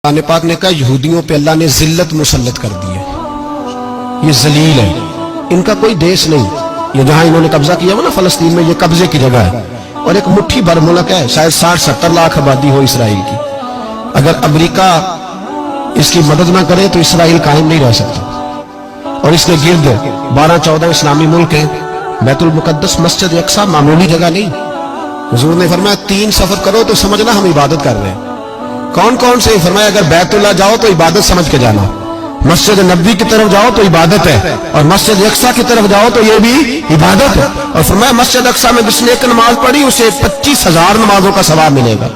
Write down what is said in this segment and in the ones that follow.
कुरान पाक ने कहा यहूदियों पे अल्लाह ने जिल्लत मुसल्लत कर दी है, ये जलील है, इनका कोई देश नहीं। ये जहां इन्होंने कब्जा किया हुआ ना फलस्तीन में, ये कब्जे की जगह है और एक मुट्ठी भर मुल्क है, शायद 60-70 लाख आबादी हो इसराइल की। अगर अमेरिका इसकी मदद ना करे तो इसराइल कायम नहीं रह सकता। और इसके गिर्द 12-14 इस्लामी मुल्क हैं। बैतुल मुकद्दस मस्जिद अक्सा मामूली जगह नहीं। हुजूर ने फरमाया 3 सफर करो तो समझना हम इबादत कर रहे हैं। कौन कौन से? फरमाया अगर बैतुल्लाह जाओ तो इबादत समझ के जाना, मस्जिद नबी की तरफ जाओ तो इबादत है, और मस्जिद अक्सा की तरफ जाओ तो ये भी इबादत है। और फरमाया मस्जिद अक्सा में जिसने एक नमाज पढ़ी उसे 25,000 नमाजों का सवाब मिलेगा।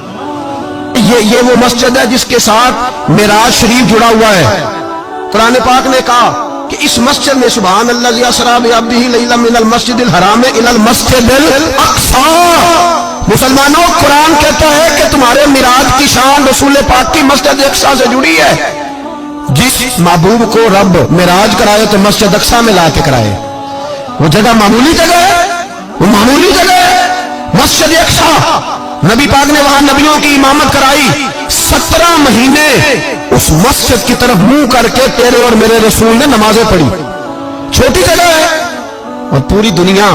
ये वो मस्जिद है जिसके साथ मिराज शरीफ जुड़ा हुआ है। कुरान पाक ने कहा कि इस मस्जिद में सुभान अल्लाज़ी असरा बिअब्दिही लैलन मिनल मस्जिदिल हराम इलल मस्जिदिल अक्सा। मुसलमानों, कुरान कहता है कि तुम्हारे मिराज की शान रसूल पाक की मस्जिद अक्सा से जुड़ी है। जिस महबूब को रब मिराज कराए तो मस्जिद अक्सा में लाके कराए। वो जगह मामूली जगह है, वो मामूली जगह है मस्जिद अक्सा। नबी पाक ने वहां नबियों की इमामत कराई। 17 महीने उस मस्जिद की तरफ मुंह करके तेरे और मेरे रसूल ने नमाजें पढ़ी। छोटी जगह है और पूरी दुनिया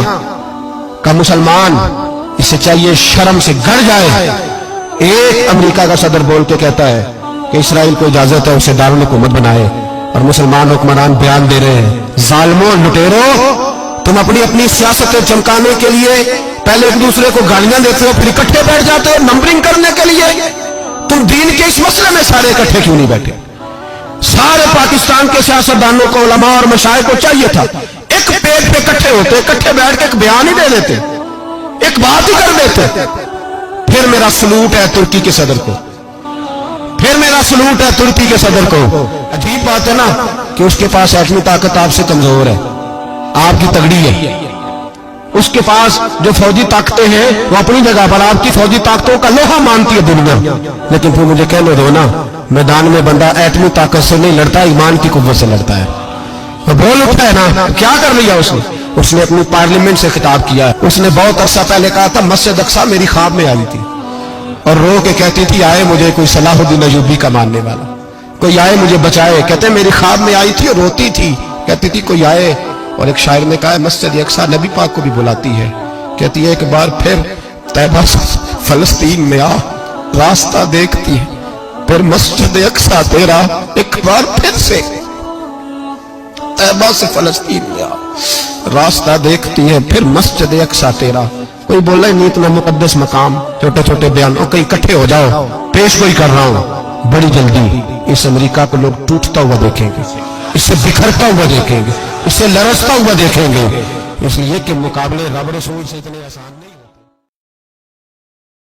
का मुसलमान इसे चाहिए शर्म से गड़ जाए। एक अमेरिका का सदर बोल के कहता है कि इसराइल को इजाजत है उसे दारुल हुकूमत बनाए, और मुसलमान हुक्मरान बयान दे रहे हैं जालिमों लुटेरो, तुम अपनी अपनी सियासतें चमकाने के लिए पहले एक दूसरे को गालियां देते हो, फिर इकट्ठे बैठ जाते हो नंबरिंग करने के लिए। तुम दीन के इस मसले में सारे इकट्ठे क्यों नहीं बैठे? सारे पाकिस्तान के सियासतदानों को, उलमा और मशाइख को चाहिए था एक पेज पे इकट्ठे होते, इकट्ठे बैठ के एक बयान ही दे देते, एक बात ही कर देते। फिर मेरा सलूट है तुर्की के सदर को, फिर मेरा सलूट है तुर्की के सदर को। अजीब बात है ना कि उसके पास एटमी ताकत आपसे कमजोर है, आपकी तगड़ी है। उसके पास जो फौजी ताकतें हैं वो अपनी जगह पर आपकी फौजी ताकतों का लोहा मानती है दुनिया। लेकिन फिर मुझे कहने दो ना, मैदान में बंदा एटमी ताकत से नहीं लड़ता, ईमान की कुव्वत से लड़ता है। वो बोल उठा है ना, क्या कर लिया उसने अपनी पार्लियामेंट से खिताब किया। उसने बहुत अरसा पहले कहा था मस्जिद अक्सा मेरी ख्वाब में आई थी और रो के कहती थी आए मुझे कोई सलाहुद्दीन अय्यूबी का मानने वाला, कोई आए मुझे बचाए। कहते मेरी ख्वाब में आई थी और रोती थी, कहती थी कोई आए। और एक शायर ने कहा मस्जिद अक्सा नबी पाक को भी बुलाती है, कहती है एक बार फिर तैबा फलस्तीन में आ, रास्ता देखती है फिर मस्जिद अक्सा तेरा, एक बार फिर से तैबा से फलस्तीन में आ, रास्ता देखती है फिर मस्जिद अक्सा तेरा। कोई बोला नहीं इतना मुकद्दस मकाम, छोटे छोटे बयान, और कहीं इकट्ठे हो जाओ, पेश कोई कर रहा हूं। बड़ी जल्दी इस अमेरिका को लोग टूटता हुआ देखेंगे, इससे बिखरता हुआ देखेंगे, इससे लरसता हुआ देखेंगे। इसलिए कि मुकाबले रब रसूल से इतने आसान नहीं।